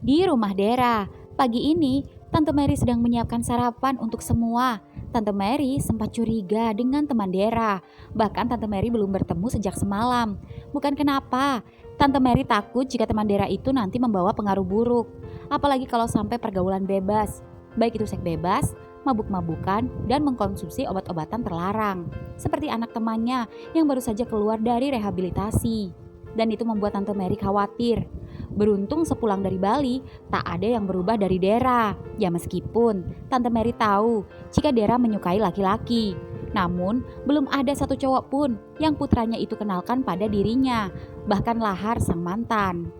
Di rumah Dera, pagi ini Tante Mary sedang menyiapkan sarapan untuk semua. Tante Mary sempat curiga dengan teman Dera. Bahkan Tante Mary belum bertemu sejak semalam. Bukan kenapa, Tante Mary takut jika teman Dera itu nanti membawa pengaruh buruk. Apalagi kalau sampai pergaulan bebas. Baik itu seks bebas, mabuk-mabukan, dan mengkonsumsi obat-obatan terlarang. Seperti anak temannya yang baru saja keluar dari rehabilitasi. Dan itu membuat Tante Mary khawatir. Beruntung sepulang dari Bali, tak ada yang berubah dari Dera. Ya meskipun Tante Mary tahu jika Dera menyukai laki-laki. Namun, belum ada satu cowok pun yang putranya itu kenalkan pada dirinya, bahkan Lahar sang mantan.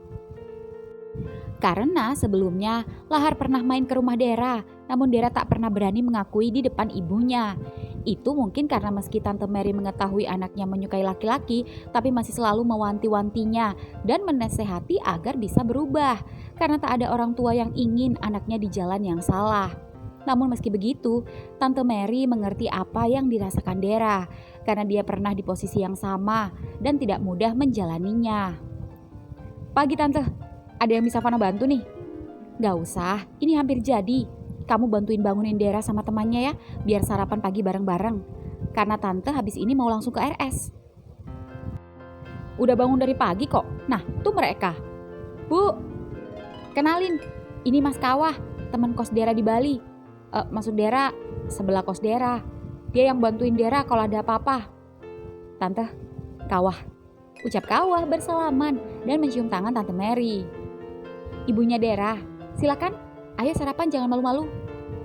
Karena sebelumnya Lahar pernah main ke rumah Dera, namun Dera tak pernah berani mengakui di depan ibunya. Itu mungkin karena meski Tante Mary mengetahui anaknya menyukai laki-laki, tapi masih selalu mewanti-wantinya dan menasehati agar bisa berubah. Karena tak ada orang tua yang ingin anaknya di jalan yang salah. Namun meski begitu, Tante Mary mengerti apa yang dirasakan Dera, karena dia pernah di posisi yang sama dan tidak mudah menjalaninya. Pagi Tante, ada yang bisa Fana bantu nih? Gak usah, ini hampir jadi. Kamu bantuin bangunin Dera sama temannya ya, biar sarapan pagi bareng-bareng. Karena Tante habis ini mau langsung ke RS. Udah bangun dari pagi kok. Nah, tuh mereka. Bu, kenalin, ini Mas Kawah, teman kos Dera di Bali. Maksud Dera, sebelah kos Dera. Dia yang bantuin Dera kalau ada apa-apa. Tante, Kawah. Ucap Kawah bersalaman dan mencium tangan Tante Mary. Ibunya Dera, silakan, ayo sarapan jangan malu-malu.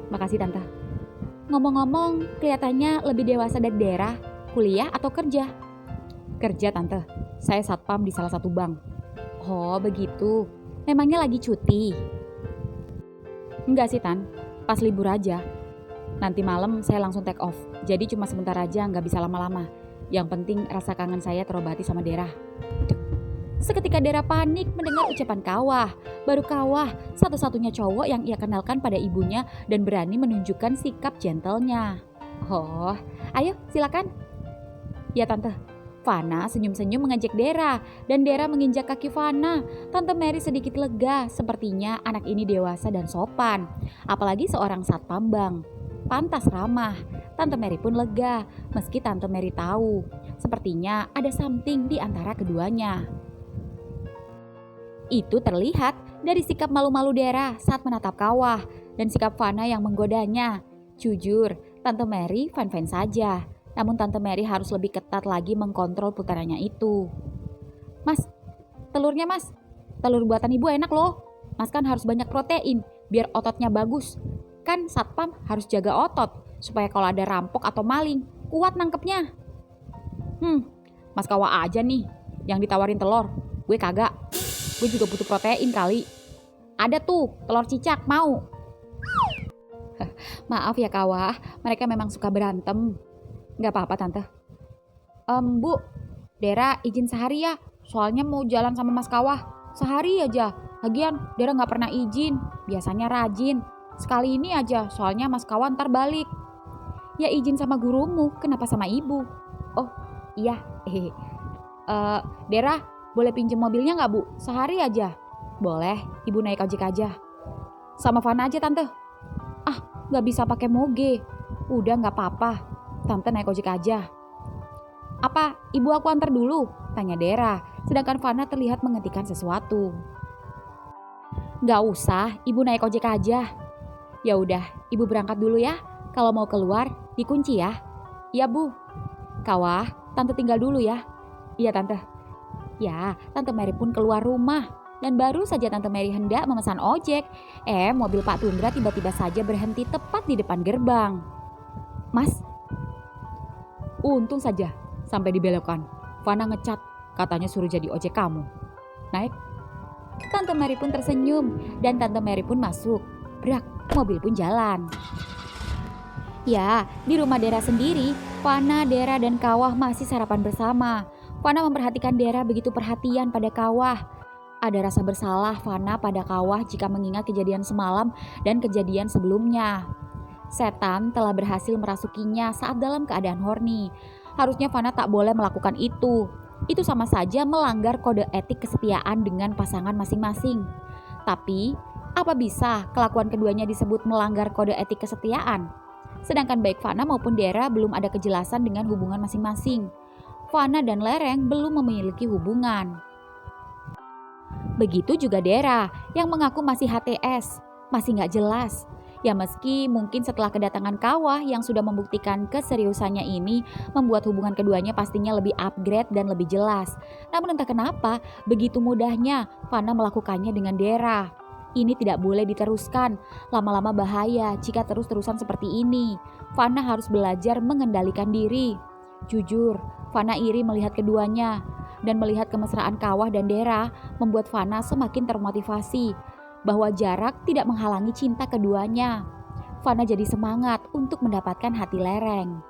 Makasih Tante. Ngomong-ngomong, kelihatannya lebih dewasa dari Dera, kuliah atau kerja? Kerja Tante, saya satpam di salah satu bank. Oh begitu, memangnya lagi cuti? Enggak sih Tan, pas libur aja. Nanti malam saya langsung take off, jadi cuma sebentar aja nggak bisa lama-lama. Yang penting rasa kangen saya terobati sama Dera. Seketika Dera panik mendengar ucapan Kawah. Baru Kawah, satu-satunya cowok yang ia kenalkan pada ibunya dan berani menunjukkan sikap gentlenya. Oh, ayo silakan. Ya Tante. Fana senyum-senyum mengajak Dera dan Dera menginjak kaki Fana. Tante Mary sedikit lega, sepertinya anak ini dewasa dan sopan. Apalagi seorang satpam bank. Pantas ramah. Tante Mary pun lega, meski Tante Mary tahu. Sepertinya ada something di antara keduanya. Itu terlihat dari sikap malu-malu Dera saat menatap Kawah dan sikap Fana yang menggodanya. Jujur, Tante Mary fine-fine saja. Namun Tante Mary harus lebih ketat lagi mengkontrol putranya itu. Mas, telurnya mas. Telur buatan ibu enak loh. Mas kan harus banyak protein biar ototnya bagus. Kan satpam harus jaga otot supaya kalau ada rampok atau maling kuat nangkepnya. Mas Kawah aja nih yang ditawarin telur. Gue kagak. Gue juga butuh protein kali. Ada tuh telur cicak, mau? Maaf ya Kawah, mereka memang suka berantem. Gak apa-apa Tante. Bu, Dera izin sehari ya. Soalnya mau jalan sama Mas Kawah. Sehari aja. Lagian Dera gak pernah izin. Biasanya rajin. Sekali ini aja, soalnya Mas Kawah ntar balik. Ya izin sama gurumu, kenapa sama ibu? Oh iya. Dera, boleh pinjem mobilnya gak Bu? Sehari aja. Boleh, ibu naik ojek aja. Sama Fana aja Tante. Ah, gak bisa pakai moge. Udah gak apa-apa, Tante naik ojek aja. Apa, ibu aku antar dulu? Tanya Dera, sedangkan Fana terlihat mengetikkan sesuatu. Gak usah, ibu naik ojek aja. Ya udah, ibu berangkat dulu ya. Kalau mau keluar, dikunci ya. Iya Bu. Kawah, Tante tinggal dulu ya. Iya Tante. Ya, Tante Mary pun keluar rumah. Dan baru saja Tante Mary hendak memesan ojek, mobil Pak Tundra tiba-tiba saja berhenti tepat di depan gerbang. Mas, untung saja sampai dibelokkan. Fana ngecat, katanya suruh jadi ojek kamu. Naik. Tante Mary pun tersenyum dan Tante Mary pun masuk. Brak, mobil pun jalan. Ya, di rumah Dera sendiri, Fana, Dera, dan Kawah masih sarapan bersama. Fana memperhatikan Dera begitu perhatian pada Kawah. Ada rasa bersalah Fana pada Kawah jika mengingat kejadian semalam dan kejadian sebelumnya. Setan telah berhasil merasukinya saat dalam keadaan horny. Harusnya Fana tak boleh melakukan itu. Itu sama saja melanggar kode etik kesetiaan dengan pasangan masing-masing. Tapi, apa bisa kelakuan keduanya disebut melanggar kode etik kesetiaan? Sedangkan baik Fana maupun Dera belum ada kejelasan dengan hubungan masing-masing. Fana dan Lereng belum memiliki hubungan. Begitu juga Dera yang mengaku masih HTS, masih nggak jelas. Ya meski mungkin setelah kedatangan Kawah yang sudah membuktikan keseriusannya ini membuat hubungan keduanya pastinya lebih upgrade dan lebih jelas. Namun entah kenapa begitu mudahnya Fana melakukannya dengan Dera. Ini tidak boleh diteruskan, lama-lama bahaya jika terus-terusan seperti ini. Fana harus belajar mengendalikan diri. Jujur, Fana iri melihat keduanya. Dan melihat kemesraan Kawah dan Dera membuat Fana semakin termotivasi bahwa jarak tidak menghalangi cinta keduanya. Fana jadi semangat untuk mendapatkan hati Lereng.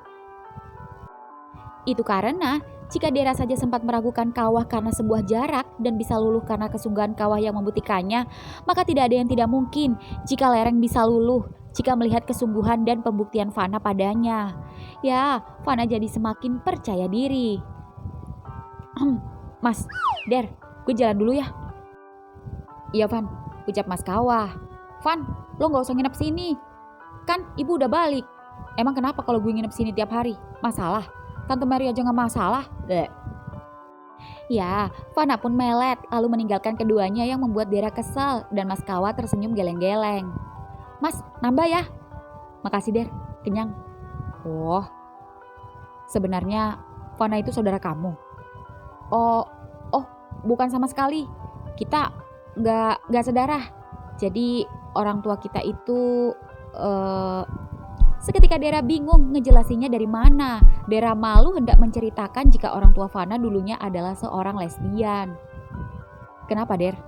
Itu karena jika Dera saja sempat meragukan Kawah karena sebuah jarak dan bisa luluh karena kesungguhan Kawah yang membuktikannya, maka tidak ada yang tidak mungkin jika Lereng bisa luluh jika melihat kesungguhan dan pembuktian Fana padanya. Ya, Fana jadi semakin percaya diri. Mas, Der, gue jalan dulu ya. Iya Van, ucap Mas Kawah. Van, lo gak usah nginep sini. Kan ibu udah balik. Emang kenapa kalau gue nginep sini tiap hari? Masalah? Tante Mary aja gak masalah? Bleh. Ya, Fana pun melet lalu meninggalkan keduanya yang membuat Dera kesal dan Mas Kawah tersenyum geleng-geleng. Mas, nambah ya? Makasih Der, kenyang. Oh, sebenarnya Fana itu saudara kamu? Oh, bukan sama sekali. Kita nggak sedarah. Jadi orang tua kita itu seketika Dera bingung ngejelasinnya dari mana. Dera malu hendak menceritakan jika orang tua Fana dulunya adalah seorang lesbian. Kenapa, Der?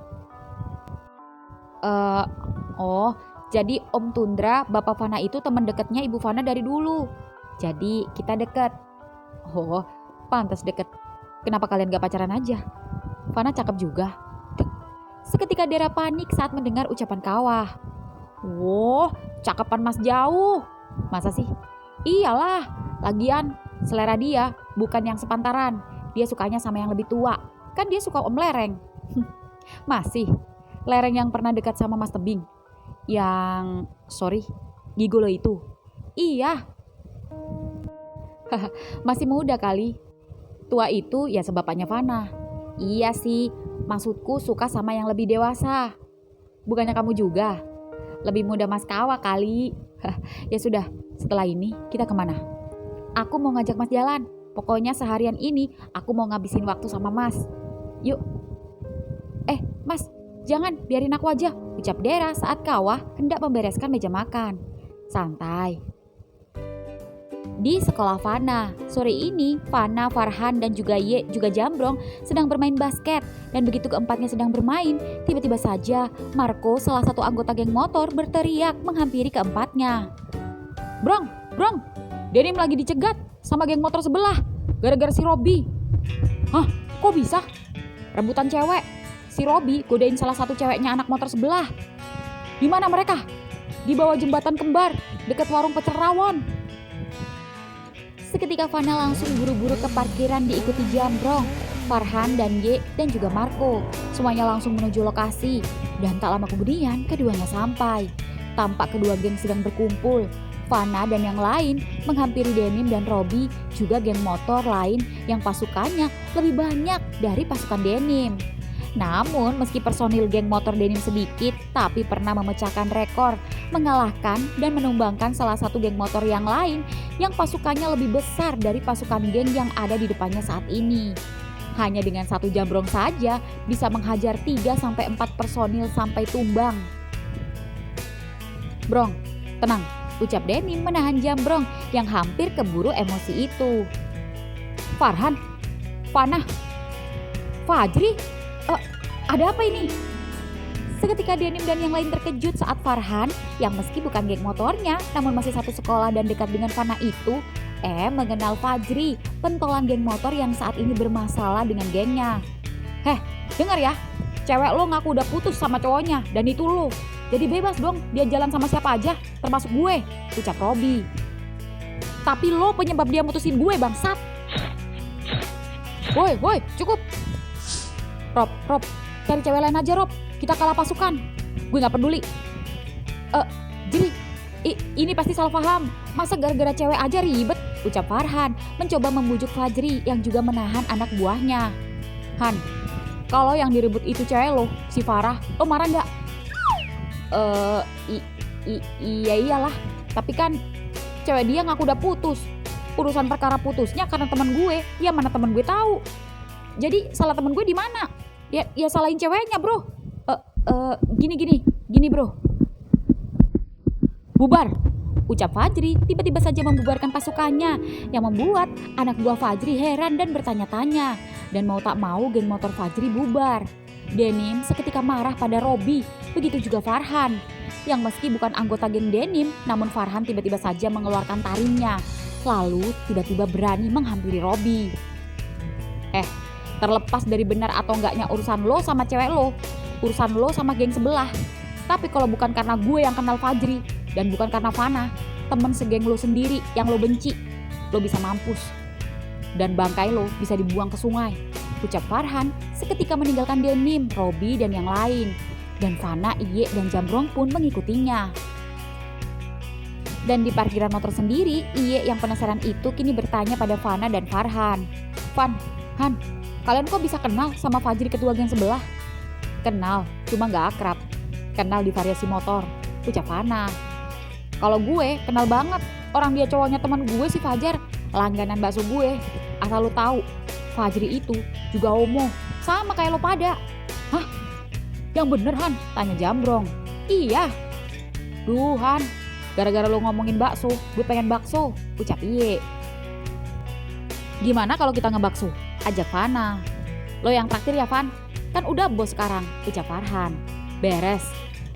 Jadi Om Tundra, bapak Fana itu teman dekatnya ibu Fana dari dulu. Jadi kita deket. Oh, pantas deket. Kenapa kalian gak pacaran aja? Fana cakep juga. Seketika Dera panik saat mendengar ucapan Kawah. Wow, cakepan Mas jauh. Masa sih? Iyalah, lagian selera dia bukan yang sepantaran. Dia sukanya sama yang lebih tua. Kan dia suka Om Lereng. Masih, Lereng yang pernah dekat sama Mas Tebing. Gigolo itu. Iya. Masih muda kali. Tua itu ya sebapaknya Fana. Iya sih, maksudku suka sama yang lebih dewasa. Bukannya kamu juga? Lebih muda Mas Kawah kali. Ya sudah, setelah ini kita kemana? Aku mau ngajak Mas jalan. Pokoknya seharian ini aku mau ngabisin waktu sama Mas. Yuk. Mas, jangan, biarin aku aja, ucap Dera saat Kawah hendak membereskan meja makan. Santai. Di sekolah Fana, sore ini Fana, Farhan dan juga Ye juga Jambrong sedang bermain basket. Dan begitu keempatnya sedang bermain, tiba-tiba saja Marco, salah satu anggota geng motor, berteriak menghampiri keempatnya. Brong, Denim lagi dicegat sama geng motor sebelah gara-gara si Robi. Hah, kok bisa? Rebutan cewek. Si Robi godain salah satu ceweknya anak motor sebelah. Di mana mereka? Di bawah jembatan kembar dekat warung pecel rawon. Seketika Fana langsung buru-buru ke parkiran diikuti Jambrong, Farhan dan Ye dan juga Marco. Semuanya langsung menuju lokasi dan tak lama kemudian keduanya sampai. Tampak kedua geng sedang berkumpul. Fana dan yang lain menghampiri Denim dan Robi, juga geng motor lain yang pasukannya lebih banyak dari pasukan Denim. Namun meski personil geng motor Denim sedikit, tapi pernah memecahkan rekor, mengalahkan dan menumbangkan salah satu geng motor yang lain yang pasukannya lebih besar dari pasukan geng yang ada di depannya saat ini. Hanya dengan satu Jambrong saja bisa menghajar 3-4 personil sampai tumbang. Brong, tenang, ucap Denim menahan Jambrong yang hampir keburu emosi itu. Farhan, Fana, Fajri, ada apa ini? Seketika Denim dan yang lain terkejut saat Farhan, yang meski bukan geng motornya namun masih satu sekolah dan dekat dengan Fana itu, mengenal Fajri, pentolan geng motor yang saat ini bermasalah dengan gengnya. Dengar ya, cewek lo ngaku udah putus sama cowoknya dan itu lo. Jadi bebas dong dia jalan sama siapa aja, termasuk gue, ucap Robi. Tapi lo penyebab dia mutusin gue, bangsat. Woi, cukup. Rob, cari cewek lain aja, Rob. kita kalah pasukan. Gue gak peduli. Jadi, ini pasti salah paham. Masa gara-gara cewek aja ribet? Ucap Farhan mencoba membujuk Fajri yang juga menahan anak buahnya. Han, kalau yang direbut itu cewek lo, si Farah, lo marah gak? Iya iyalah. Tapi kan cewek dia ngaku udah putus. Urusan perkara putusnya karena teman gue. Ya mana teman gue tahu. Jadi salah teman gue di mana? Ya salahin ceweknya, bro. Gini bro. Bubar, ucap Fajri tiba-tiba saja membubarkan pasukannya yang membuat anak buah Fajri heran dan bertanya-tanya. Dan mau tak mau geng motor Fajri bubar. Denim seketika marah pada Robi, begitu juga Farhan. Yang meski bukan anggota geng Denim, namun Farhan tiba-tiba saja mengeluarkan taringnya. Lalu tiba-tiba berani menghampiri Robi. Terlepas dari benar atau enggaknya urusan lo sama cewek lo, urusan lo sama geng sebelah. Tapi kalau bukan karena gue yang kenal Fajri, dan bukan karena Fana, temen segeng lo sendiri yang lo benci, lo bisa mampus. Dan bangkai lo bisa dibuang ke sungai, ucap Farhan seketika meninggalkan Denim, Robi dan yang lain. Dan Fana, Iye dan Jambrong pun mengikutinya. Dan di parkiran motor sendiri, Iye yang penasaran itu kini bertanya pada Fana dan Farhan. Fan, Han, kalian kok bisa kenal sama Fajri ketua geng sebelah? Kenal, cuma gak akrab. Kenal di variasi motor, ucap Fana. Kalau gue kenal banget, orang dia cowoknya teman gue si Fajar, langganan bakso gue. Asal lo tahu, Fajri itu juga homo, sama kayak lo pada. Hah? Yang bener Han? Tanya Jambrong. Iya. Duh Han, gara-gara lo ngomongin bakso, gue pengen bakso, ucap Iye. Gimana kalau kita ngebakso? Ajak Fana. Lo yang traktir ya Fan? Kan udah bos sekarang, ucap Farhan. Beres.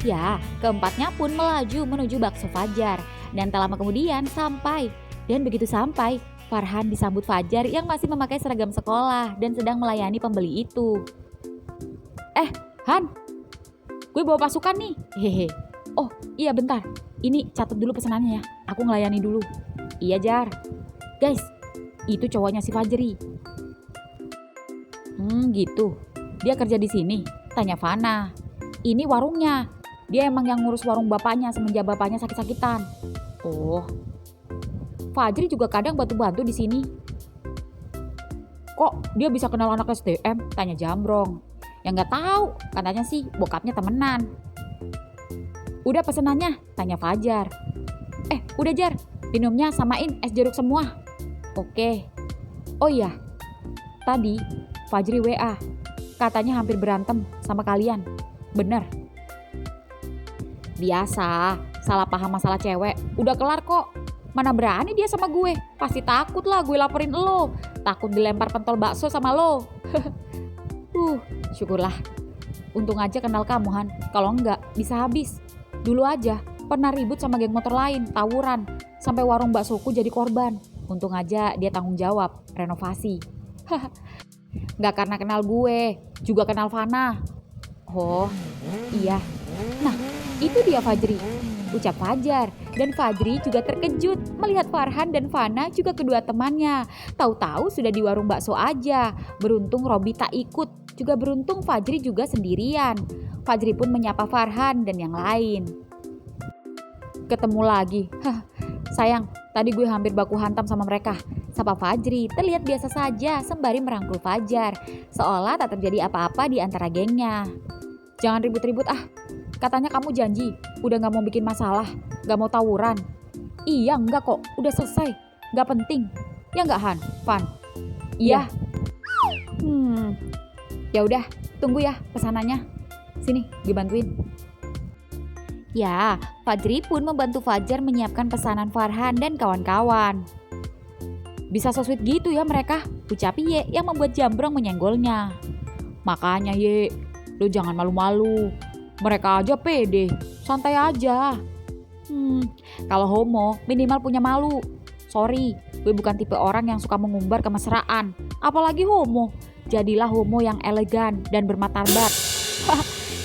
Ya, keempatnya pun melaju menuju bakso Fajar. Dan tak lama kemudian sampai. Dan begitu sampai, Farhan disambut Fajar yang masih memakai seragam sekolah dan sedang melayani pembeli itu. Han, gue bawa pasukan nih. Hehe. Oh iya bentar, ini catat dulu pesanannya ya. Aku ngelayani dulu. Iya Jar. Guys, itu cowoknya si Fajri. Gitu. Dia kerja di sini? Tanya Fana. Ini warungnya. Dia emang yang ngurus warung bapaknya semenjak bapaknya sakit-sakitan. Oh. Fajri juga kadang bantu-bantu di sini. Kok dia bisa kenal anak STM? Tanya Jambrong. Ya nggak tahu. Katanya sih bokapnya temenan. Udah pesenannya? Tanya Fajar. Udah Jar. Minumnya samain es jeruk semua. Oke. Oh iya. Tadi Fajri WA. Katanya hampir berantem sama kalian. Bener? Biasa, salah paham masalah cewek. Udah kelar kok. Mana berani dia sama gue. Pasti takut lah gue laporin lo. Takut dilempar pentol bakso sama lo. Syukurlah. Untung aja kenal kamu Han. Kalau enggak bisa habis. Dulu aja pernah ribut sama geng motor lain, tawuran. Sampai warung baksoku jadi korban. Untung aja dia tanggung jawab, renovasi. Gak karena kenal gue, juga kenal Fana. Oh iya. Nah itu dia Fajri, ucap Fajar. Dan Fajri juga terkejut melihat Farhan dan Fana juga kedua temannya. Tahu-tahu sudah di warung bakso aja. Beruntung Robi tak ikut, juga beruntung Fajri juga sendirian. Fajri pun menyapa Farhan dan yang lain. Ketemu lagi. Sayang, tadi gue hampir baku hantam sama mereka. Sapa Fajri terlihat biasa saja sembari merangkul Fajar. Seolah tak terjadi apa-apa di antara gengnya. Jangan ribut-ribut ah. Katanya kamu janji udah gak mau bikin masalah, gak mau tawuran. Iya enggak kok, udah selesai. Gak penting. Ya enggak Han? Fan? Iya. Ya udah, tunggu ya pesanannya. Sini, dibantuin. Ya, Fajri pun membantu Fajar menyiapkan pesanan Farhan dan kawan-kawan. Bisa so sweet gitu ya mereka, ucap Ye yang membuat Jambrong menyenggolnya. Makanya Ye, lo jangan malu-malu. Mereka aja pede, santai aja. Kalau homo minimal punya malu. Sorry, gue bukan tipe orang yang suka mengumbar kemesraan. Apalagi homo. Jadilah homo yang elegan dan bermartabat.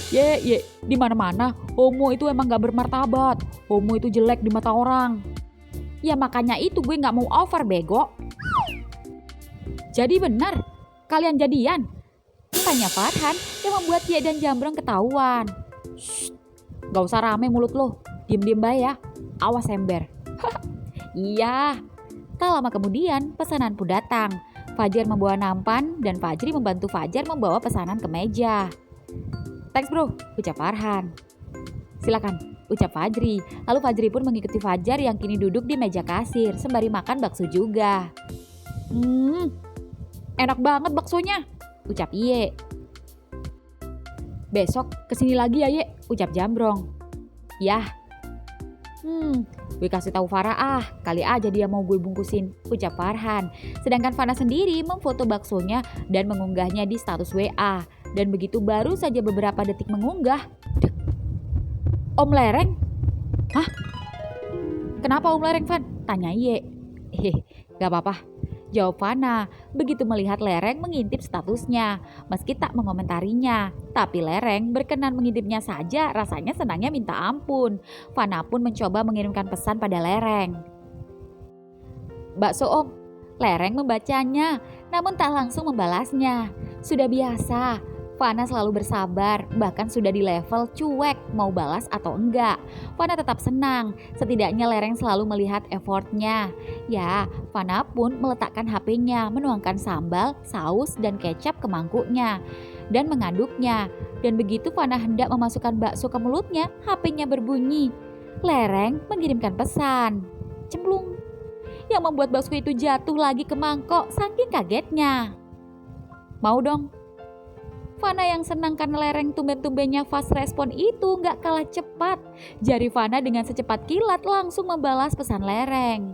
Ye, di mana-mana homo itu emang gak bermartabat. Homo itu jelek di mata orang. Ya makanya itu gue gak mau over bego. Jadi benar, kalian jadian? Tanya Farhan yang membuat dia dan Jambrong ketahuan. Shh, gak usah rame mulut lo, diem-diem bae ya, awas ember. Iya. Tak lama kemudian pesanan pun datang. Fajar membawa nampan dan Fajri membantu Fajar membawa pesanan ke meja. Thanks bro, ucap Farhan. Silakan, ucap Fajri. Lalu Fajri pun mengikuti Fajar yang kini duduk di meja kasir sembari makan bakso juga. Enak banget baksonya, ucap Iye. Besok kesini lagi ya Ye, ucap Jambrong. Yah. Gue kasih tahu Farah kali aja dia mau gue bungkusin, ucap Farhan. Sedangkan Fana sendiri memfoto baksonya dan mengunggahnya di status WA. Dan begitu baru saja beberapa detik mengunggah. Om Lereng? Hah? Kenapa Om Lereng, Fan? Tanya Iye. Gak apa-apa, jawab Fana. Begitu melihat Lereng mengintip statusnya, meski tak mengomentarinya. Tapi Lereng berkenan mengintipnya saja, rasanya senangnya minta ampun. Fana pun mencoba mengirimkan pesan pada Lereng. Bakso Om. Lereng membacanya, namun tak langsung membalasnya. Sudah biasa, Fana selalu bersabar, bahkan sudah di level cuek mau balas atau enggak. Fana tetap senang, setidaknya Lereng selalu melihat effortnya. Ya, Fana pun meletakkan HP-nya, menuangkan sambal, saus, dan kecap ke mangkuknya, dan mengaduknya. Dan begitu Fana hendak memasukkan bakso ke mulutnya, HP-nya berbunyi. Lereng mengirimkan pesan. Cemplung. Yang membuat bakso itu jatuh lagi ke mangkok saking kagetnya. Mau dong? Fana yang senang karena Lereng tumben-tumbennya fast respon itu gak kalah cepat. Jari Fana dengan secepat kilat langsung membalas pesan Lereng.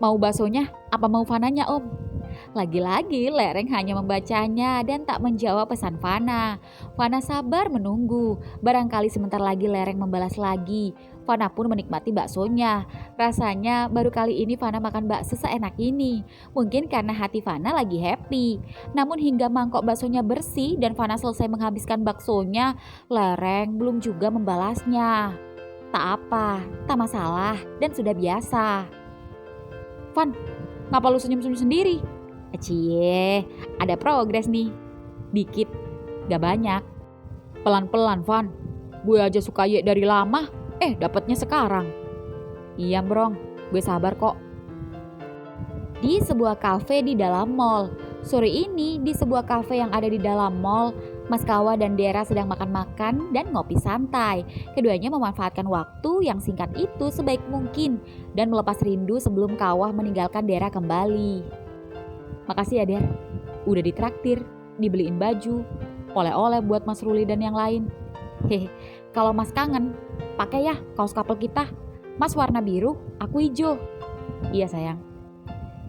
Mau baksonya apa mau Fananya Om? Lagi-lagi Lereng hanya membacanya dan tak menjawab pesan Fana. Fana sabar menunggu. Barangkali sebentar lagi Lereng membalas lagi. Fana pun menikmati baksonya. Rasanya baru kali ini Fana makan bakso seenak ini. Mungkin karena hati Fana lagi happy. Namun hingga mangkok baksonya bersih dan Fana selesai menghabiskan baksonya, Lereng belum juga membalasnya. Tak apa, tak masalah dan sudah biasa. Fan, ngapa lu senyum-senyum sendiri? Cie, ada progres nih. Dikit, gak banyak. Pelan-pelan Van, gue aja suka Ye dari lama, dapatnya sekarang. Iya Brong, gue sabar kok. Di sebuah kafe di dalam mall. Sore ini di sebuah kafe yang ada di dalam mall, Mas Kawa dan Dera sedang makan-makan dan ngopi santai. Keduanya memanfaatkan waktu yang singkat itu sebaik mungkin dan melepas rindu sebelum Kawah meninggalkan Dera kembali. Makasih ya Der, udah ditraktir, dibeliin baju, oleh-oleh buat Mas Ruli dan yang lain. Kalau Mas kangen, pakai ya kaos couple kita. Mas warna biru, aku hijau. Iya sayang.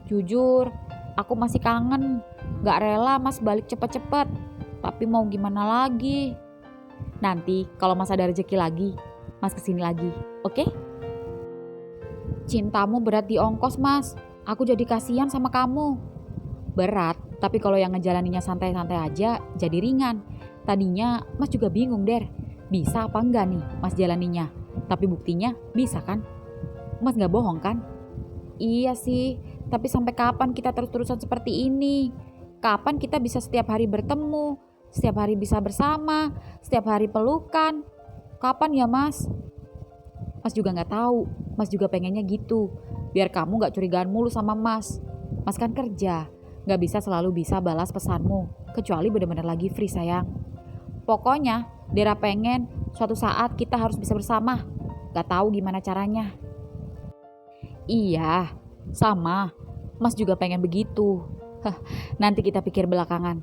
Jujur, aku masih kangen. Gak rela Mas balik cepet-cepet. Tapi mau gimana lagi? Nanti kalau Mas ada rezeki lagi, Mas kesini lagi, oke? Cintamu berat di ongkos Mas. Aku jadi kasihan sama kamu. Berat, tapi kalau yang ngejalaninya santai-santai aja jadi ringan. Tadinya Mas juga bingung Der, bisa apa enggak nih Mas jalaninya. Tapi buktinya bisa kan? Mas gak bohong kan? Iya sih, tapi sampai kapan kita terus-terusan seperti ini? Kapan kita bisa setiap hari bertemu, setiap hari bisa bersama, setiap hari pelukan? Kapan ya Mas? Mas juga gak tahu, Mas juga pengennya gitu. Biar kamu gak curigaan mulu sama Mas. Mas kan kerja, gak bisa selalu bisa balas pesanmu, kecuali benar-benar lagi free sayang. Pokoknya Dera pengen suatu saat kita harus bisa bersama. Gak tahu gimana caranya. Iya, sama. Mas juga pengen begitu. Nanti kita pikir belakangan.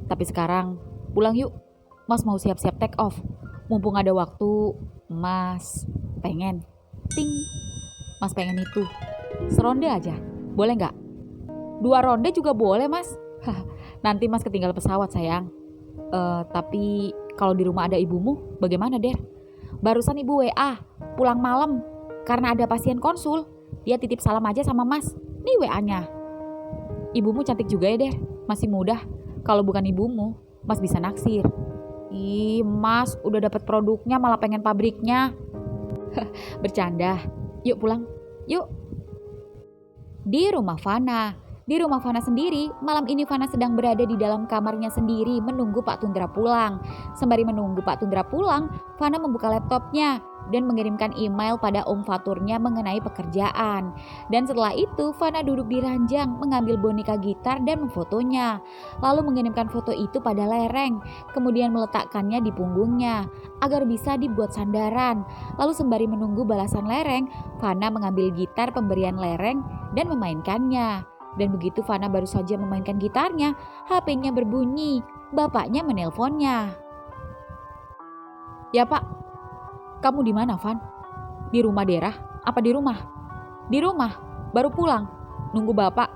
Tapi sekarang pulang yuk. Mas mau siap-siap take off. Mumpung ada waktu, Mas pengen. Ting. Mas pengen itu. Seronde aja. Boleh gak? 2 ronde juga boleh Mas. Nanti Mas ketinggal pesawat sayang. Tapi kalau di rumah ada ibumu bagaimana Der? Barusan ibu WA pulang malam karena ada pasien konsul. Dia titip salam aja sama Mas. Nih WA-nya. Ibumu cantik juga ya Der, masih muda. Kalau bukan ibumu, Mas bisa naksir. Ih Mas, udah dapat produknya malah pengen pabriknya. Bercanda. Yuk pulang, yuk. Di rumah Fana, Di rumah Fana sendiri, malam ini Fana sedang berada di dalam kamarnya sendiri menunggu Pak Tundra pulang. Sembari menunggu Pak Tundra pulang, Fana membuka laptopnya dan mengirimkan email pada Om Faturnya mengenai pekerjaan. Dan setelah itu, Fana duduk di ranjang, mengambil boneka gitar dan memfotonya. Lalu mengirimkan foto itu pada lereng, kemudian meletakkannya di punggungnya agar bisa dibuat sandaran. Lalu sembari menunggu balasan lereng, Fana mengambil gitar pemberian lereng dan memainkannya. Dan begitu Fana baru saja memainkan gitarnya, HP-nya berbunyi. Bapaknya menelponnya. "Ya Pak, kamu di mana, Van? Di rumah Dera? Apa di rumah?" "Di rumah, baru pulang. Nunggu Bapak.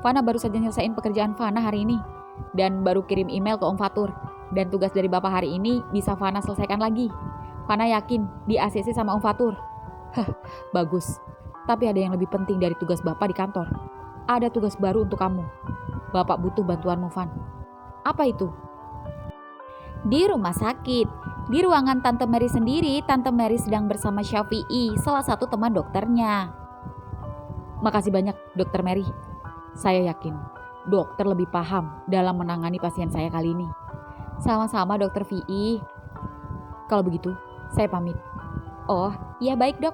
Fana baru saja nyelesain pekerjaan Fana hari ini. Dan baru kirim email ke Om Fatur. Dan tugas dari Bapak hari ini bisa Fana selesaikan lagi. Fana yakin di ACC sama Om Fatur." "Hah, bagus. Tapi ada yang lebih penting dari tugas Bapak di kantor. Ada tugas baru untuk kamu. Bapak butuh bantuanmu, Van." "Apa itu?" Di rumah sakit, di ruangan Tante Mary sendiri, Tante Mary sedang bersama Syafi'i, salah satu teman dokternya. "Makasih banyak, Dokter Mary. Saya yakin dokter lebih paham dalam menangani pasien saya kali ini." "Sama-sama, Dokter Fi'i. Kalau begitu, saya pamit." "Oh, iya baik, Dok.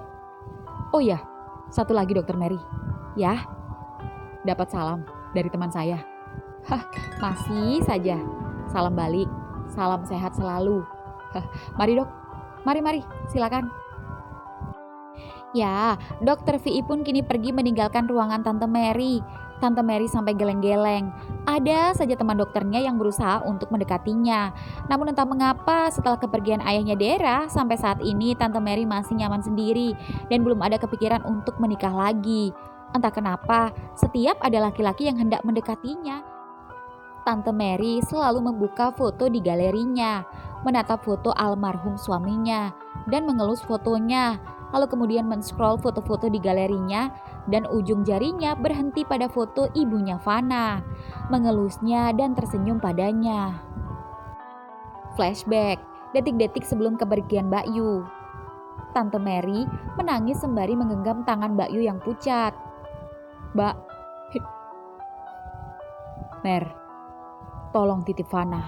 Oh ya, satu lagi Dokter Mary. Ya, dapat salam dari teman saya." "Hah, masih saja. Salam balik. Salam sehat selalu." "Hah, mari Dok. Mari, silakan." Ya, Dokter Vi pun kini pergi meninggalkan ruangan Tante Mary. Tante Mary sampai geleng-geleng. Ada saja teman dokternya yang berusaha untuk mendekatinya. Namun entah mengapa setelah kepergian ayahnya Dera, sampai saat ini Tante Mary masih nyaman sendiri dan belum ada kepikiran untuk menikah lagi. Entah kenapa, setiap ada laki-laki yang hendak mendekatinya, Tante Mary selalu membuka foto di galerinya, menatap foto almarhum suaminya, dan mengelus fotonya. Lalu kemudian men-scroll foto-foto di galerinya, dan ujung jarinya berhenti pada foto ibunya Fana, mengelusnya dan tersenyum padanya. Flashback, detik-detik sebelum kepergian Mbak Yu. Tante Mary menangis sembari menggenggam tangan Mbak Yu yang pucat. "Mbak, Mer, tolong titip Fana.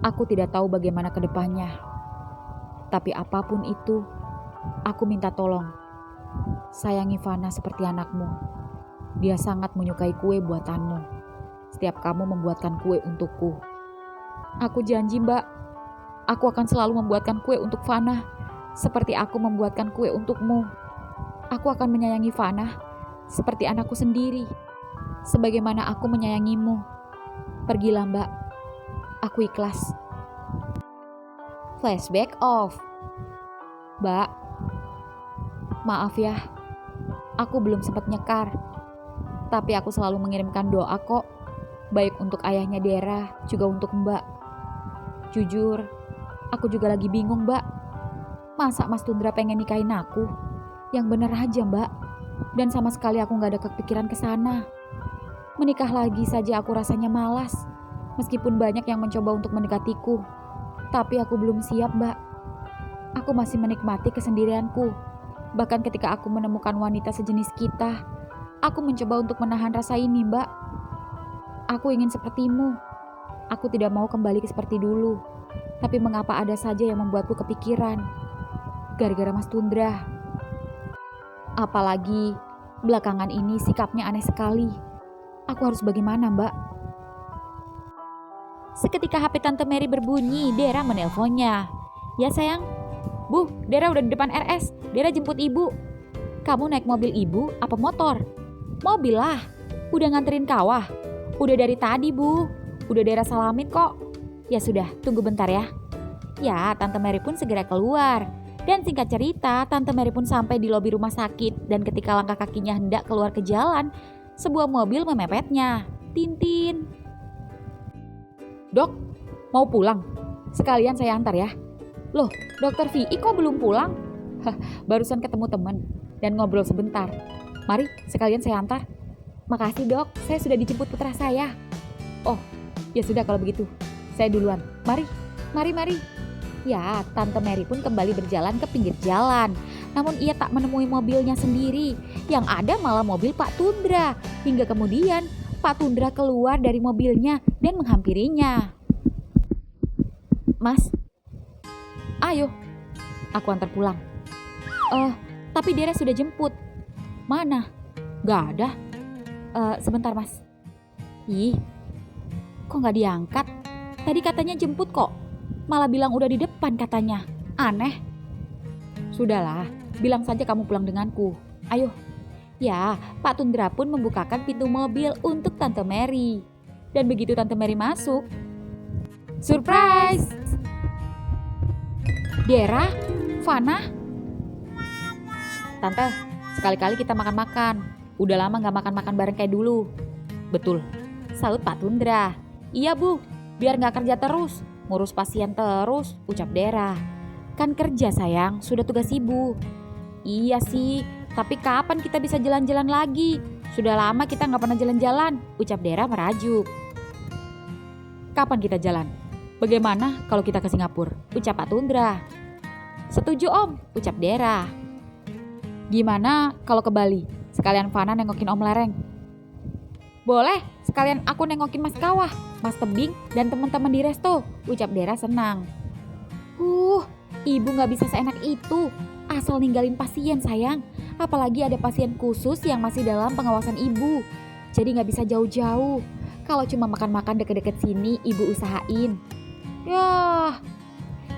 Aku tidak tahu bagaimana ke depannya. Tapi apapun itu, aku minta tolong. Sayangi Fana seperti anakmu. Dia sangat menyukai kue buatanmu. Setiap kamu membuatkan kue untukku." "Aku janji, Mbak. Aku akan selalu membuatkan kue untuk Fana, seperti aku membuatkan kue untukmu. Aku akan menyayangi Fana seperti anakku sendiri, sebagaimana aku menyayangimu. Pergilah, Mbak. Aku ikhlas." Flashback off. "Mbak, maaf ya, aku belum sempat nyekar. Tapi aku selalu mengirimkan doa kok, baik untuk ayahnya Dera, juga untuk Mbak. Jujur, aku juga lagi bingung, Mbak. Masa Mas Tundra pengen nikahin aku? Yang bener aja, Mbak. Dan sama sekali aku gak ada kepikiran ke sana. Menikah lagi saja aku rasanya malas, meskipun banyak yang mencoba untuk mendekatiku. Tapi aku belum siap, Mbak. Aku masih menikmati kesendirianku. Bahkan ketika aku menemukan wanita sejenis kita, aku mencoba untuk menahan rasa ini, Mbak. Aku ingin sepertimu. Aku tidak mau kembali seperti dulu. Tapi mengapa ada saja yang membuatku kepikiran? Gara-gara Mas Tundra. Apalagi belakangan ini sikapnya aneh sekali. Aku harus bagaimana, Mbak?" Seketika HP Tante Mary berbunyi, Dera menelponnya. "Ya sayang." "Bu, Dera udah di depan RS. Dera jemput ibu." "Kamu naik mobil ibu apa motor?" "Mobil lah. Udah nganterin kawah." "Udah dari tadi, Bu. Udah Dera salamin kok." "Ya sudah, tunggu bentar ya." Ya, Tante Mary pun segera keluar. Dan singkat cerita, Tante Mary pun sampai di lobi rumah sakit, dan ketika langkah kakinya hendak keluar ke jalan, sebuah mobil memepetnya. Tintin. "Dok, mau pulang? Sekalian saya antar ya." "Loh, Dokter Vi kok belum pulang?" "Barusan ketemu teman dan ngobrol sebentar. Mari, sekalian saya antar." "Makasih Dok, saya sudah dijemput putra saya." "Oh, ya sudah kalau begitu. Saya duluan. Mari." Ya, Tante Mary pun kembali berjalan ke pinggir jalan. namun ia tak menemui mobilnya sendiri. Yang ada malah mobil Pak Tundra. Hingga kemudian Pak Tundra keluar dari mobilnya dan menghampirinya. Mas, ayo, aku antar pulang. Tapi Dera sudah jemput. Mana? Gak ada. Sebentar mas. Ih, kok gak diangkat? Tadi katanya jemput kok. Malah bilang udah di depan katanya. Aneh. Sudahlah, bilang saja kamu pulang denganku. Ayo. Ya, Pak Tundra pun membukakan pintu mobil untuk Tante Mary. Dan begitu Tante Mary masuk, surprise! Dera, Fana. Tante, sekali-kali kita makan-makan. Udah lama gak makan-makan bareng kayak dulu. Betul, salut Pak Tundra. Iya bu, biar gak kerja terus, ngurus pasien terus, ucap Dera. Kan kerja sayang, sudah tugas ibu. Iya sih, tapi kapan kita bisa jalan-jalan lagi? Sudah lama kita gak pernah jalan-jalan, ucap Dera merajuk. Kapan kita jalan? Bagaimana kalau kita ke Singapura? Ucap Pak Tundra. Setuju om, ucap Dera. Gimana kalau ke Bali? Sekalian Fana nengokin Om Lereng. Boleh, sekalian aku nengokin Mas Kawah, Mas Tebing, dan teman-teman di resto, ucap Dera senang. Ibu gak bisa seenak itu, asal ninggalin pasien sayang. Apalagi ada pasien khusus yang masih dalam pengawasan ibu. Jadi gak bisa jauh-jauh. Kalau cuma makan-makan deket-deket sini, ibu usahain. Yah,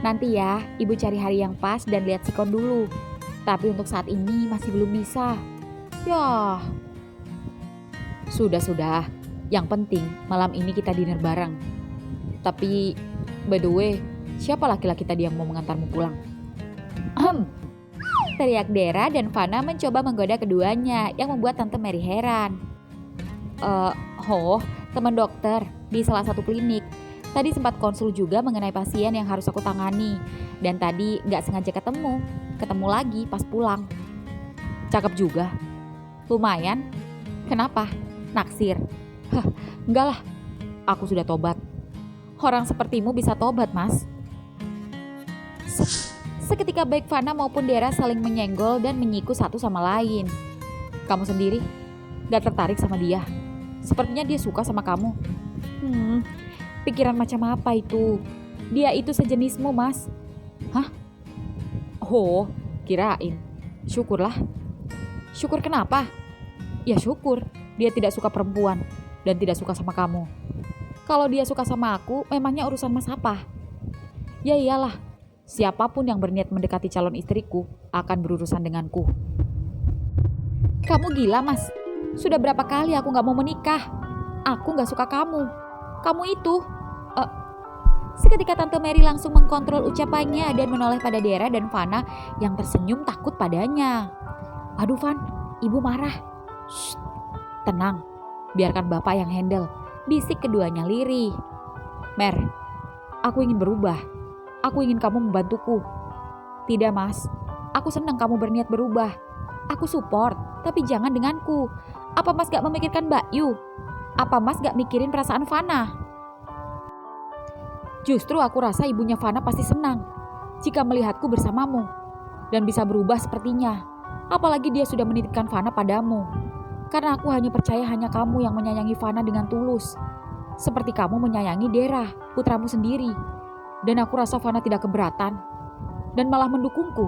nanti ya, ibu cari hari yang pas dan lihat sikon dulu. Tapi untuk saat ini masih belum bisa. Yah. Sudah. Yang penting malam ini kita dinner bareng. Tapi, by the way, siapa laki-laki tadi yang mau mengantarmu pulang? Teriak Dera dan Fana mencoba menggoda keduanya yang membuat Tante Mary heran. Teman dokter di salah satu klinik. Tadi sempat konsul juga mengenai pasien yang harus aku tangani. Dan tadi gak sengaja ketemu lagi pas pulang. Cakep juga. Lumayan. Kenapa? Naksir? Enggak lah. Aku sudah tobat. Orang sepertimu bisa tobat mas. Seketika baik Fana maupun Dera saling menyenggol dan menyiku satu sama lain. Kamu sendiri? Gak tertarik sama dia? Sepertinya dia suka sama kamu. Pikiran macam apa itu? Dia itu sejenismu mas. Hah? Oh, kirain. Syukurlah. Syukur kenapa? Ya syukur, dia tidak suka perempuan dan tidak suka sama kamu. Kalau dia suka sama aku, memangnya urusan mas apa? Ya iyalah, siapapun yang berniat mendekati calon istriku akan berurusan denganku. Kamu gila mas, sudah berapa kali aku gak mau menikah. Aku gak suka kamu. Kamu itu. Seketika Tante Mary langsung mengkontrol ucapannya dan menoleh pada Dera dan Fana yang tersenyum takut padanya. Aduh Van, ibu marah. Shh, tenang, biarkan bapak yang handle, bisik keduanya lirih. Mer, aku ingin berubah. Aku ingin kamu membantuku. Tidak mas, aku senang kamu berniat berubah. Aku support, tapi jangan denganku. Apa mas gak memikirkan Mbak Yu? Apa mas gak mikirin perasaan Fana? Justru aku rasa ibunya Fana pasti senang jika melihatku bersamamu dan bisa berubah sepertinya. Apalagi dia sudah menitipkan Fana padamu. Karena aku hanya percaya hanya kamu yang menyayangi Fana dengan tulus. Seperti kamu menyayangi Dera, putramu sendiri. Dan aku rasa Fana tidak keberatan dan malah mendukungku.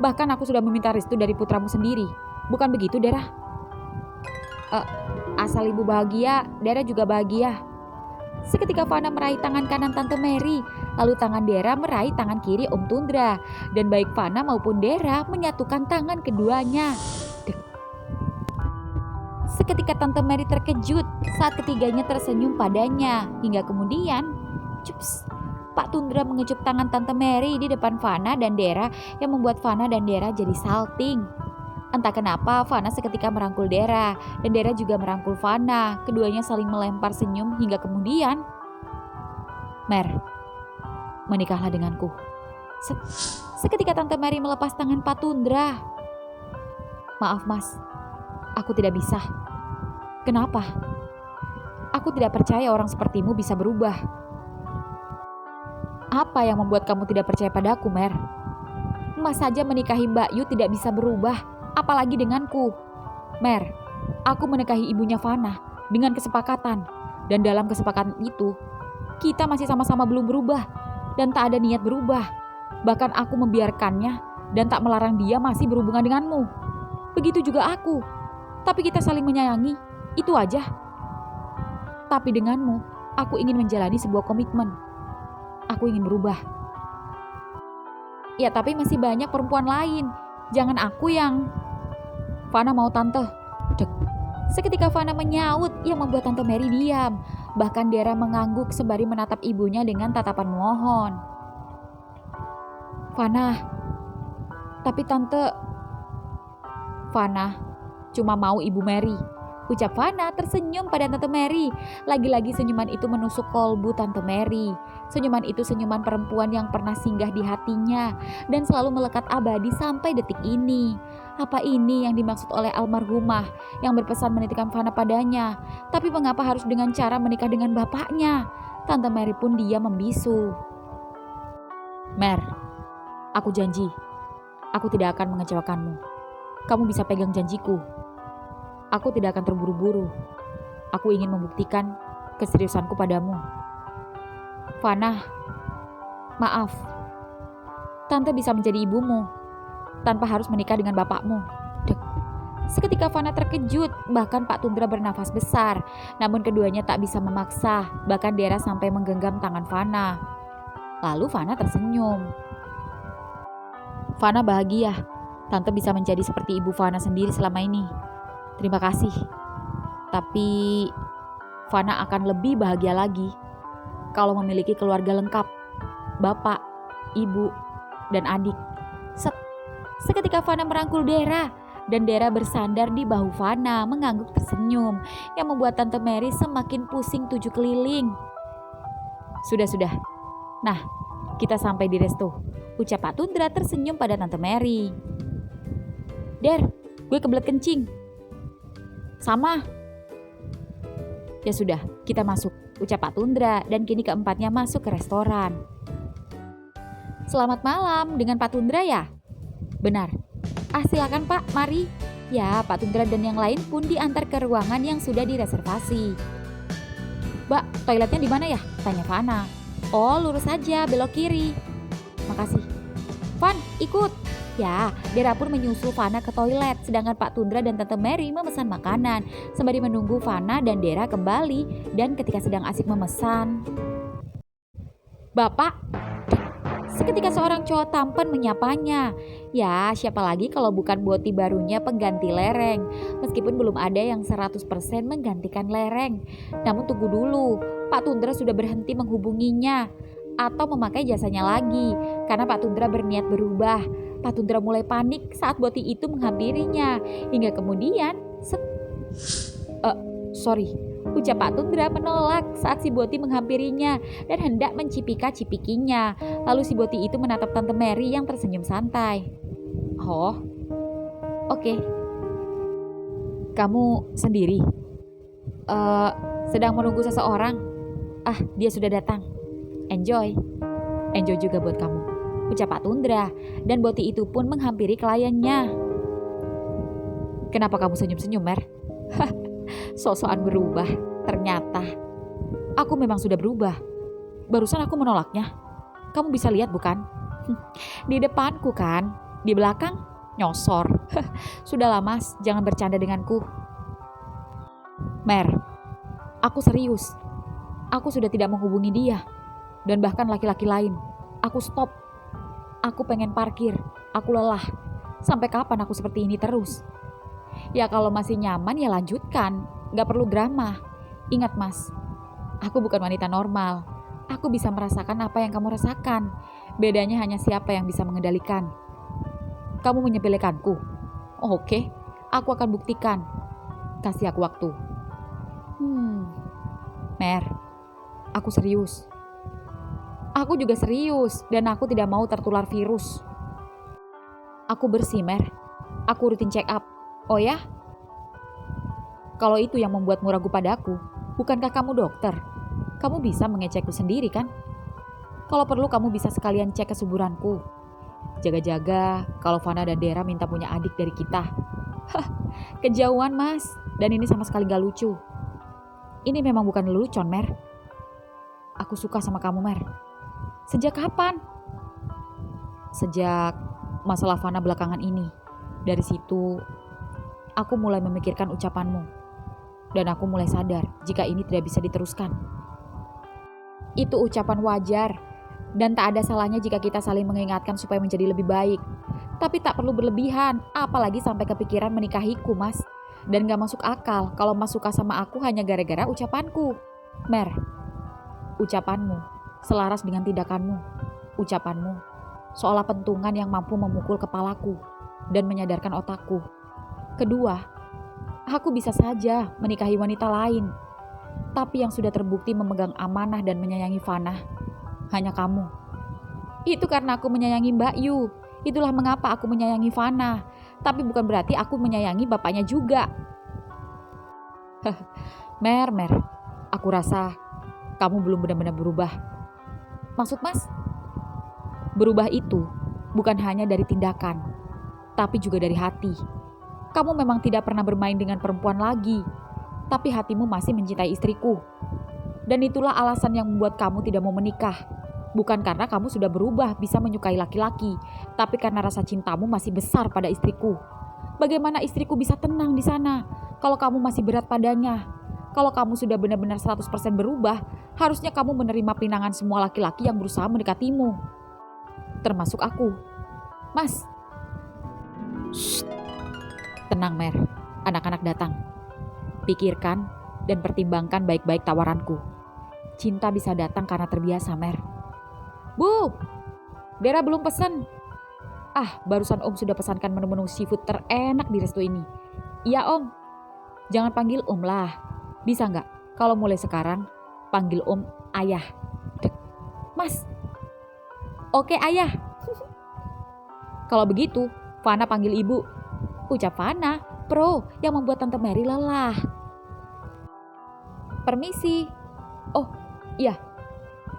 Bahkan aku sudah meminta restu dari putramu sendiri. Bukan begitu Dera? Asal ibu bahagia, Dera juga bahagia. Seketika Fana meraih tangan kanan Tante Mary, lalu tangan Dera meraih tangan kiri Om Tundra, dan baik Fana maupun Dera menyatukan tangan keduanya. Seketika Tante Mary terkejut saat ketiganya tersenyum padanya, hingga kemudian, cups, Pak Tundra mengecup tangan Tante Mary di depan Fana dan Dera yang membuat Fana dan Dera jadi salting. Entah kenapa Fana seketika merangkul Dera dan Dera juga merangkul Fana. Keduanya saling melempar senyum hingga kemudian, Mer, menikahlah denganku. Seketika Tante Mary melepas tangan Pak Tundra. Maaf mas, aku tidak bisa. Kenapa? Aku tidak percaya orang sepertimu bisa berubah. Apa yang membuat kamu tidak percaya padaku, Mer? Mas saja menikahi Mbak Yu tidak bisa berubah, apalagi denganku. Mer, aku menikahi ibunya Fana dengan kesepakatan. Dan dalam kesepakatan itu, kita masih sama-sama belum berubah dan tak ada niat berubah. Bahkan aku membiarkannya dan tak melarang dia masih berhubungan denganmu. Begitu juga aku. Tapi kita saling menyayangi, itu aja. Tapi denganmu, aku ingin menjalani sebuah komitmen. Aku ingin berubah. Ya tapi masih banyak perempuan lain. Jangan aku yang... Fana mau tante. Dek. Seketika Fana menyaut yang membuat Tante Mary diam. Bahkan Dera mengangguk sembari menatap ibunya dengan tatapan mohon. Fana, tapi Tante... Fana cuma mau Ibu Mary. Ucap Fana tersenyum pada Tante Mary. Lagi-lagi senyuman itu menusuk kolbu Tante Mary. Senyuman itu senyuman perempuan yang pernah singgah di hatinya dan selalu melekat abadi sampai detik ini. Apa ini yang dimaksud oleh almarhumah yang berpesan menitipkan Fana padanya? Tapi mengapa harus dengan cara menikah dengan bapaknya? Tante Mary pun dia membisu. Mer, aku janji, aku tidak akan mengecewakanmu. Kamu bisa pegang janjiku. Aku tidak akan terburu-buru. Aku ingin membuktikan keseriusanku padamu. Fana, maaf. Tante bisa menjadi ibumu tanpa harus menikah dengan bapakmu. Dek. Seketika Fana terkejut, bahkan Pak Tundra bernafas besar. Namun keduanya tak bisa memaksa, bahkan Dera sampai menggenggam tangan Fana. Lalu Fana tersenyum. Fana bahagia. Tante bisa menjadi seperti ibu Fana sendiri selama ini. Terima kasih. Tapi Fana akan lebih bahagia lagi kalau memiliki keluarga lengkap. Bapak, ibu, dan adik. Seketika Fana merangkul Dera dan Dera bersandar di bahu Fana mengangguk tersenyum yang membuat Tante Mary semakin pusing 7 keliling. Sudah. Nah, kita sampai di resto. Ucap Pak Tundra tersenyum pada Tante Mary. Der, gue kebelet kencing. Sama. Ya sudah, kita masuk, ucap Pak Tundra dan kini keempatnya masuk ke restoran. Selamat malam dengan Pak Tundra ya? Benar. Silakan Pak, mari. Ya, Pak Tundra dan yang lain pun diantar ke ruangan yang sudah direservasi. Mbak, toiletnya di mana ya? Tanya Fana. Oh, lurus saja, belok kiri. Makasih. Van, ikut. Ya, Dera pun menyusul Fana ke toilet, sedangkan Pak Tundra dan Tante Mary memesan makanan, sembari menunggu Fana dan Dera kembali, dan ketika sedang asik memesan. Bapak, seketika seorang cowok tampan menyapanya. Ya, siapa lagi kalau bukan boti barunya pengganti lereng, meskipun belum ada yang 100% menggantikan lereng. Namun tunggu dulu, Pak Tundra sudah berhenti menghubunginya atau memakai jasanya lagi, karena Pak Tundra berniat berubah. Pak Tundra mulai panik saat boti itu menghampirinya, hingga kemudian sorry, ucap Pak Tundra menolak saat si boti menghampirinya dan hendak mencipika-cipikinya. Lalu si boti itu menatap Tante Mary yang tersenyum santai. Oh, oke. Kamu sendiri? Sedang menunggu seseorang. Dia sudah datang. Enjoy juga buat kamu, ucap Pak Tundra, dan boti itu pun menghampiri kliennya. Kenapa kamu senyum-senyum, Mer? Sok-sokan berubah. Ternyata aku memang sudah berubah. Barusan aku menolaknya. Kamu bisa lihat bukan? Di depanku kan, di belakang nyosor. Sudahlah Mas, jangan bercanda denganku. Mer, aku serius. Aku sudah tidak menghubungi dia dan bahkan laki-laki lain. Aku stop. Aku pengen parkir. Aku lelah. Sampai kapan aku seperti ini terus? Ya kalau masih nyaman ya lanjutkan. Gak perlu drama. Ingat Mas, aku bukan wanita normal. Aku bisa merasakan apa yang kamu rasakan. Bedanya hanya siapa yang bisa mengendalikan. Kamu menyepelekanku. Oke, aku akan buktikan. Kasih aku waktu. Mer, aku serius. Aku juga serius dan aku tidak mau tertular virus. Aku bersih, Mer. Aku rutin check up. Oh ya? Kalau itu yang membuatmu ragu padaku, bukankah kamu dokter? Kamu bisa mengecekku sendiri kan? Kalau perlu kamu bisa sekalian cek kesuburanku. Jaga-jaga kalau Fana dan Dera minta punya adik dari kita. Hah, kejauhan mas. Dan ini sama sekali gak lucu. Ini memang bukan lelucon, Mer. Aku suka sama kamu, Mer. Sejak kapan? Sejak masalah Fana belakangan ini. Dari situ, aku mulai memikirkan ucapanmu. Dan aku mulai sadar jika ini tidak bisa diteruskan. Itu ucapan wajar. Dan tak ada salahnya jika kita saling mengingatkan supaya menjadi lebih baik. Tapi tak perlu berlebihan, apalagi sampai kepikiran menikahiku, Mas. Dan gak masuk akal kalau Mas suka sama aku hanya gara-gara ucapanku. Mer, ucapanmu selaras dengan tindakanmu. Ucapanmu seolah pentungan yang mampu memukul kepalaku dan menyadarkan otakku. Kedua, aku bisa saja menikahi wanita lain. Tapi yang sudah terbukti memegang amanah dan menyayangi Fana hanya kamu. Itu karena aku menyayangi Mbak Yu. Itulah mengapa aku menyayangi Fana. Tapi bukan berarti aku menyayangi bapaknya juga. Mer, aku rasa kamu belum benar-benar berubah. Maksud Mas? Berubah itu bukan hanya dari tindakan, tapi juga dari hati. Kamu memang tidak pernah bermain dengan perempuan lagi, tapi hatimu masih mencintai istriku. Dan itulah alasan yang membuat kamu tidak mau menikah. Bukan karena kamu sudah berubah bisa menyukai laki-laki, tapi karena rasa cintamu masih besar pada istriku. Bagaimana istriku bisa tenang di sana kalau kamu masih berat padanya? Kalau kamu sudah benar-benar 100% berubah, harusnya kamu menerima pinangan semua laki-laki yang berusaha mendekatimu. Termasuk aku. Mas. Shh. Tenang, Mer. Anak-anak datang. Pikirkan dan pertimbangkan baik-baik tawaranku. Cinta bisa datang karena terbiasa, Mer. Bu, Dera belum pesan. Barusan Om sudah pesankan menu-menu seafood terenak di resto ini. Iya Om. Jangan panggil Om lah. Bisa nggak? Kalau mulai sekarang, panggil Om Ayah. Dek. Mas. Oke Ayah. Kalau begitu, Fana panggil Ibu. Ucap Fana, pro yang membuat Tante Mary lelah. Permisi. Oh, iya.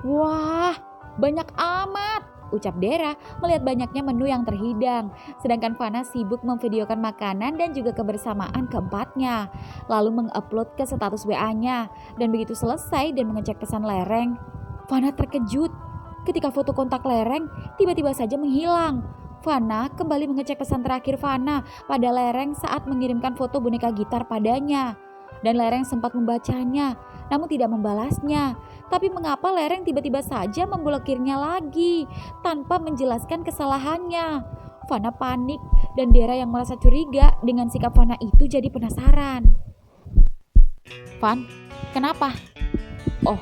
Wah, banyak amat, ucap Dera melihat banyaknya menu yang terhidang. Sedangkan Fana sibuk memvideokan makanan dan juga kebersamaan keempatnya. Lalu mengupload ke status WA-nya. Dan begitu selesai dan mengecek pesan lereng, Fana terkejut ketika foto kontak lereng tiba-tiba saja menghilang. Fana kembali mengecek pesan terakhir Fana pada lereng saat mengirimkan foto boneka gitar padanya. Dan lereng sempat membacanya, namun tidak membalasnya. Tapi mengapa lereng tiba-tiba saja memblokirnya lagi tanpa menjelaskan kesalahannya? Fana panik dan Dera yang merasa curiga dengan sikap Fana itu jadi penasaran. Fan, kenapa? Oh,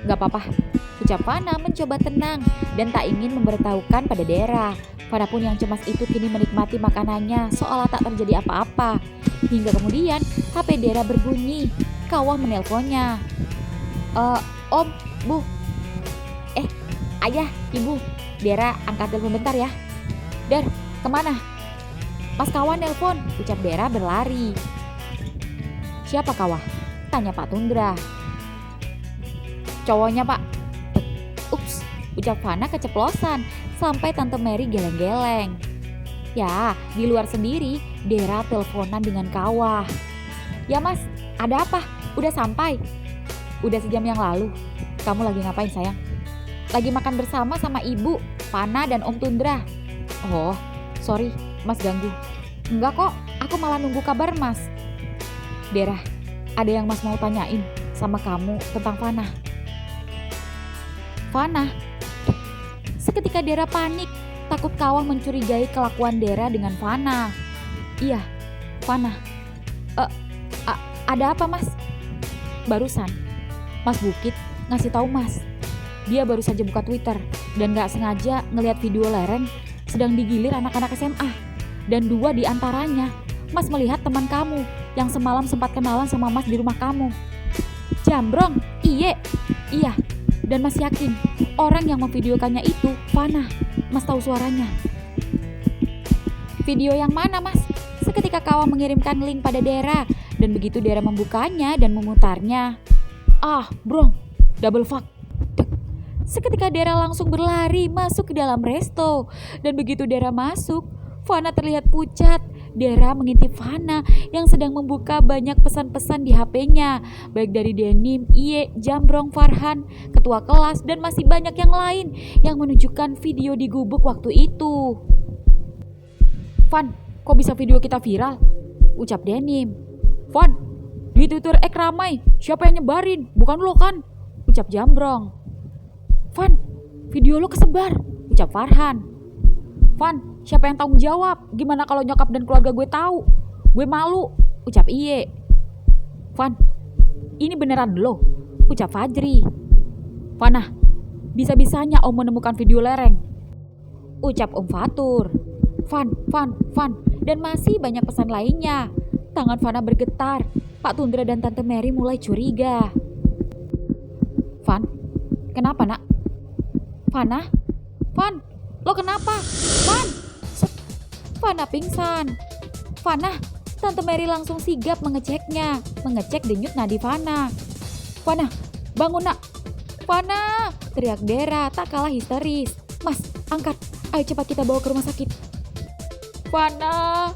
gak apa-apa. Ucap Fana mencoba tenang dan tak ingin memberitahukan pada Dera. Fana pun yang cemas itu kini menikmati makanannya seolah tak terjadi apa-apa. Hingga kemudian HP Dera berbunyi. Kawah menelponnya. Om, Bu. Ayah, Ibu. Dera angkat telepon bentar ya. Der, kemana? Mas Kawah nelpon, ucap Dera berlari. Siapa Kawah? Tanya Pak Tundra. Cowoknya Pak. Ups, ucap Fana keceplosan sampai Tante Mary geleng-geleng. Ya, di luar sendiri Dera teleponan dengan Kawah. Ya Mas, ada apa? Udah sampai? Udah sejam yang lalu. Kamu lagi ngapain sayang? Lagi makan bersama sama Ibu, Fana dan Om Tundra. Oh, sorry Mas ganggu. Enggak kok, aku malah nunggu kabar Mas. Dera, ada yang Mas mau tanyain sama kamu tentang Fana. Fana? Seketika Dera panik, takut Kawah mencurigai kelakuan Dera dengan Fana. Iya, Fana. Ada apa Mas? Barusan Mas Bukit ngasih tahu Mas. Dia baru saja buka Twitter dan gak sengaja ngelihat video lereng sedang digilir anak-anak SMA. Dan 2 di antaranya Mas melihat teman kamu yang semalam sempat kenalan sama Mas di rumah kamu. Jambrong, iya. Dan Mas yakin orang yang memvideokannya itu Fana. Mas tahu suaranya. Video yang mana Mas? Seketika Kawah mengirimkan link pada Dera. Dan begitu Dera membukanya dan memutarnya. Brong, double fuck. Seketika Dera langsung berlari masuk ke dalam resto. Dan begitu Dera masuk, Fana terlihat pucat. Dera mengintip Fana yang sedang membuka banyak pesan-pesan di HP-nya, baik dari Denim, Iye, Jambrong, Farhan, ketua kelas, dan masih banyak yang lain yang menunjukkan video di gubuk waktu itu. "Van, kok bisa video kita viral?" ucap Denim. "Van, di Twitter ramai, siapa yang nyebarin? Bukan lo kan?" ucap Jambrong. "Van, video lo kesebar," ucap Farhan. "Van, siapa yang tanggung jawab? Gimana kalau nyokap dan keluarga gue tahu? Gue malu," ucap Iye. "Van, ini beneran lo?" ucap Fajri. "Vanah, bisa-bisanya Om menemukan video lereng," ucap Om Fatur. Van, dan masih banyak pesan lainnya. Tangan Fana bergetar. Pak Tundra dan Tante Mary mulai curiga. "Van, kenapa nak?" "Fana, Van, lo kenapa? Van!" Fana pingsan. "Fana," Tante Mary langsung sigap mengeceknya. Mengecek denyut nadi Fana. "Fana, bangun nak!" "Fana!" teriak Dera tak kalah histeris. "Mas, angkat. Ayo cepat kita bawa ke rumah sakit." "Fana,